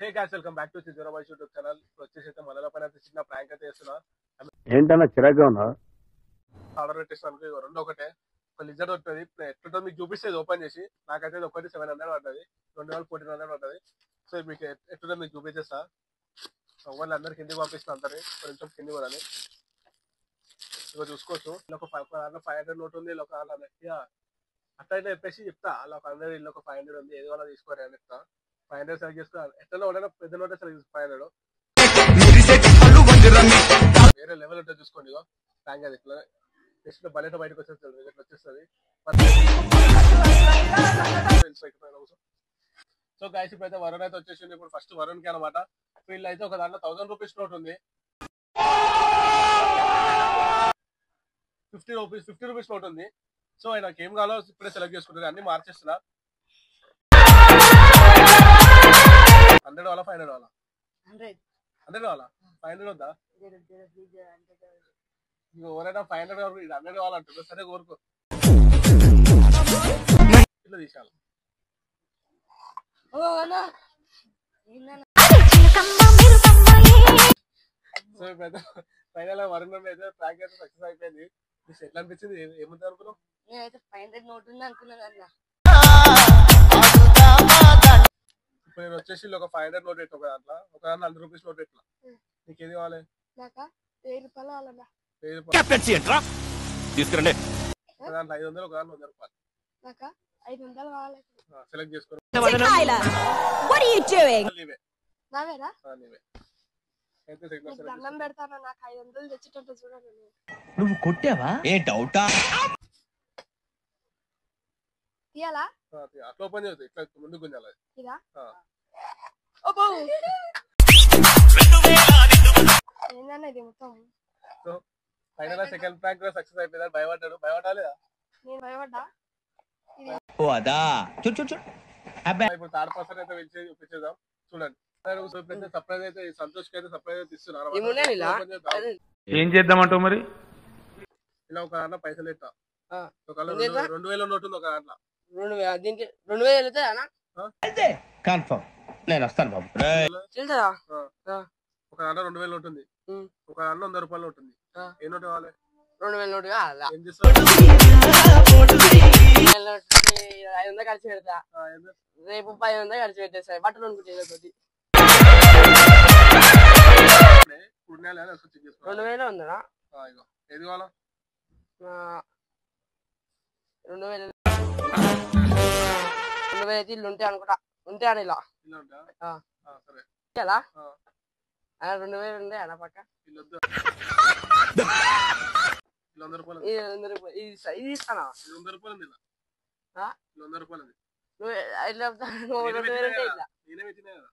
Hey guys welcome back to సిజోరా boys YouTube channel. వచ్చేసి అయితే మనలో పైన చిన్న ప్రాంక్ అయితే చేస్తున్నా. ఏంటన్నా చిరాగ్గా ఉన్నా? ఆర్డర్ పెట్టేస్తాను. రెండు ఒకటే ఒక లిజర్డ్ వస్తుంది. ఎట్లుంటో మీకు చూపిస్తే ఓపెన్ చేసి నాకైతే ఒకటి 700 పడుతుంది, 2,1400 పడుతుంది. సో మీకు ఎట్లుంటో మీకు చూపించేస్తా. వాళ్ళు అందరు కిందికి పంపిస్తున్నా, అందరినీ కొంచెం కింది కూడా ఇక చూసుకోవచ్చు. ఒక 500 నోట్ ఉంది, ఒక అట్లయితే చెప్పేసి చెప్తా. అలా ఒక 100 ఇల్లు ఒక 500 ఉంది, ఏది వాళ్ళ తీసుకోరు అని చెప్తా. 500 సెలెక్ట్ చేసుకో. ఎట్లా ఉండడం పెద్ద నోటే సెలెక్ట్ 500 వేరే లెవెల్ ఉంటుంది చూసుకోండి. ఇగో ట్యాంక్ అది ఇట్లా జస్ట్ బలెట బయటకు వచ్చేస్తుంది, ఇట్లా వచ్చేస్తుంది. సో గైస్ ఇప్పుడైతే వరుణ్ అయితే వచ్చేసింది. ఇప్పుడు ఫస్ట్ వరుణ్ కి అనమాట. వీళ్ళు అయితే ఒక దాంట్లో 1000 రూపీస్ నోట్ ఉంది, 50 రూపీస్ నోట్ ఉంది. సో ఆయనకి ఏం కావాలో ఇప్పుడే సెలెక్ట్ చేసుకుంటుంది. అన్ని మార్చేస్తున్నా. 100 వాళ్ళ 500 వాళ్ళ 100 వాళ్ళ 500 వద్దా? ఎవరైనా 500 వరకు 100 కావాలంటారు. సరే కోరుకో, ఇట్లా తీసాను. సో ఇప్పుడైతే ఫైనల్ వరుణ్ అయితే ట్రాక్ అయితే సక్సెస్ అయిపోయింది. ఎట్లా అనిపించింది? ఏముంది అనుకున్నావు? నేనైతే 500 నోట్ ఉంది అనుకున్నాను అన్న. ఇప్పుడు నేను వచ్చేసి ఒక 500 నోట్ పెట్టు, ఒక దాంట్లో 100 రూపీస్ నోట్ పెట్టిన. నీకు ఏది కావాలి? నాకా 1000 రూపాయలు కావాలన్నా. 1000 రూపాయలు తీసుకురండి. ఒక దాంట్లో 500, ఒక దాంట్లో 100 రూపాయలు. నాకా 500 కావాలి. సెలెక్ట్ చేసుకో. నీవే నావేరా? నీవే అయితే దండం పెడతాను, నాకు 500 తెచ్చేటట్టు చూడండి. నువ్వు కొట్టావా? ఏ డౌటా? ఇయాలా అట్లా ఓపెన్ చేస్తుంది. ఇట్లా ముందుకు గుంజాలి. ఇదా? ఏందన్నా ఇది మొత్తం? So final second prank success అయిపోయింది. భయపడ్డాడు. భయపడాలేదా? నేను భయపడ్డా. ఓ అదా చూడు చూడు చూడు. ఇప్పుడు థర్డ్ పర్సన్ అయితే వెళ్ళి చూపించేద్దాం. చూడండి. సర్ప్రైజ్ అయితే సంతోష్ కి అయితే సర్ప్రైజ్ అయితే ఇస్తున్నారు. ఏం చేద్దామంటావు మరి? ఇలా ఒక దాంట్లో పైసలు ఎట్టా 2000 నోట్ ఉంది. ఒక దాంట్లో 2000 కన్ఫర్మ్ నేను వస్తాను బాబు. ఒక దాంట్లో 2000 నోట్ ఉంది, ఒక దాంట్లో 100 రూపాయలు నోట్ ఉంది. ఏ నోట్ కావాలి? 2000 నోట్ కావాలా? ఏం చేస్తావు? 500 ఖర్చు పెడతా. రేపు 500 ఖర్చు పెట్టేస్తాయి బట్టలు అనుకుంటే. 2000 ఉందా? ఏది కావాలా? 2000 అయితే ఇల్లు ఉంటాయి అనుకుంటా. ఉంటాయి అని ఇలా ఇల్లు ఉంటా? సరే ఇలా 2000 ఉండే అన్న పక్క. ఇల్లు 100 రూపాయలు. ఇది ఇస్తానా? 100 రూపాయలు ఉంది. 100 రూపాయలు ఉంది. నేనే పెట్టినా కదా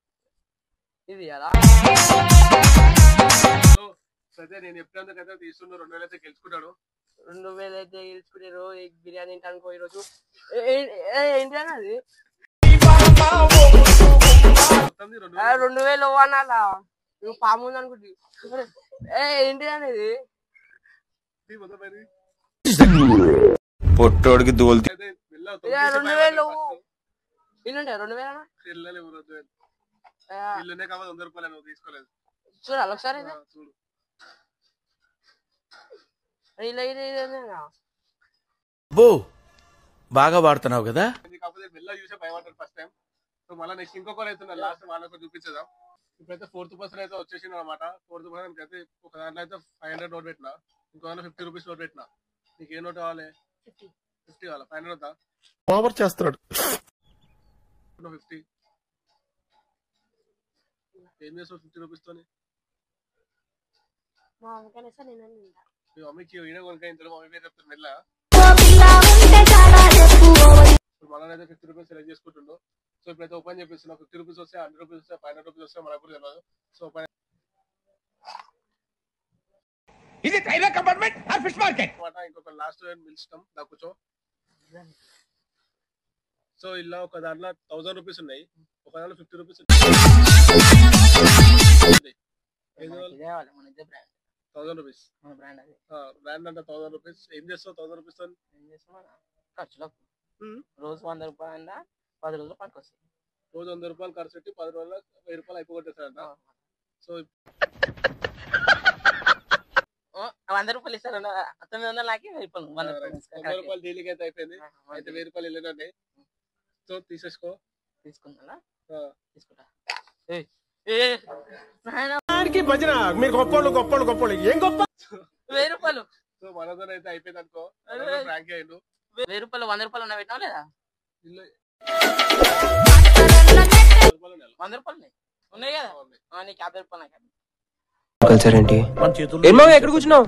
ఇది కదా. సరే నేను ఎప్పుడంతకైతే తీసుకున్నా 2000 అయితే గెలుచుకుంటాడు. 2000 అయితే గెలుచుకుంటారు. బిర్యానీ తింటాను ఈరోజు. ఏంటి అన్నది? 2000 అనాలా? నువ్వు పాము ఉంది అనుకుంటు. ఏంటి అనేది? పొట్టోడికి దోల్ 2000 ఇల్లుంటాయి. 2000 ఇల్లునే కావాలి. 100 రూపాయలు నువ్వు తీసుకోలేదు. చూడాలి ఒకసారి చూడు. బాగా వాడుతున్నావు కదా. కాకపోతే మెల్ల చూసే భయపడ్డాడు ఫస్ట్ టైం. సో మళ్ళీ నెక్స్ట్ ఇంకొకరు అయితే లాస్ట్ వాళ్ళకి చూపించేద్దాం. ఇప్పుడైతే 4th పర్సన్ అయితే వచ్చేసింది అనమాట. 4th పర్సన్ అయితే ఒక దాంట్లో అయితే 500 నోట్ పెట్టినా, ఇంకో దాంట్లో 50 రూపీస్ నోట్ పెట్టినా. నీకు ఏ నోట్ కావాలి? 50 కావాలా? 500 వద్దా? ఓవర్ చేస్తున్నాడు. 50 ఏం చేస్తావు 50 రూపీస్ తోని? మీ మమ్మీకి ఈయన కొనుక ఇంట్లో మమ్మీ పేరు చెప్తారు మెల్ల. ఇప్పుడు మళ్ళీ అయితే 50 రూపీస్ సెలెక్ట్ చేసుకుంటుండో. సో ఇప్పుడైతే ఓపెన్ చేపిస్తున్నా. 50 రూపీస్ వస్తే, 100 రూపీస్ వస్తే, 500 రూపీస్ వస్తే మనకు కూడా తెలియదు. సో ఇది railway compartment or fish market? ఇంకొక లాస్ట్ పిలుస్తాం దా కూర్చో. సో ఇలా ఒక దాంట్లో 1000 రూపీస్ ఉన్నాయి, ఒక దాంట్లో 50 రూపీస్. 1000 రూపీస్ బ్రాండ్ అంటే 1000 రూపీస్. ఏం చేస్తావు 1000 రూపీస్ తో? ఖర్చులకు రోజు 100 రూపాయలు 10 రోజులు పనికొస్తాయి. రోజు 100 రూపాయలు ఖర్చు పెట్టి 10 రోజుల్లో 1000 రూపాయలు అయిపోగొట్టేస్తారంట. సో 100 రూపాయలు ఇస్తారు 900 లాకి 1000 రూపాయలు 100 రూపాయలు డైలీకి అయితే అయిపోయింది. అయితే 1000 రూపాయలు వెళ్ళినండి. సో తీసేసుకో. తీసుకుంటా ఆ. తీసుకుంటా. భజన మీరు గొప్పోళ్ళు ఏం గొప్ప 1000 రూపాయలు. సో మనతో అయితే అయిపోయింది అనుకో. ఫ్రాంక్ అయ్యిండు. 1000 రూపాయలు 100 రూపాయలు ఉన్న పెట్టినావు లేదా? ఇల్లు 100 రూపాయలు ఉన్నాయి కదా. నీకు 50 రూపాయలు నాకు కల్చర్ ఏంటి? ఎక్కడ కూర్చున్నావు?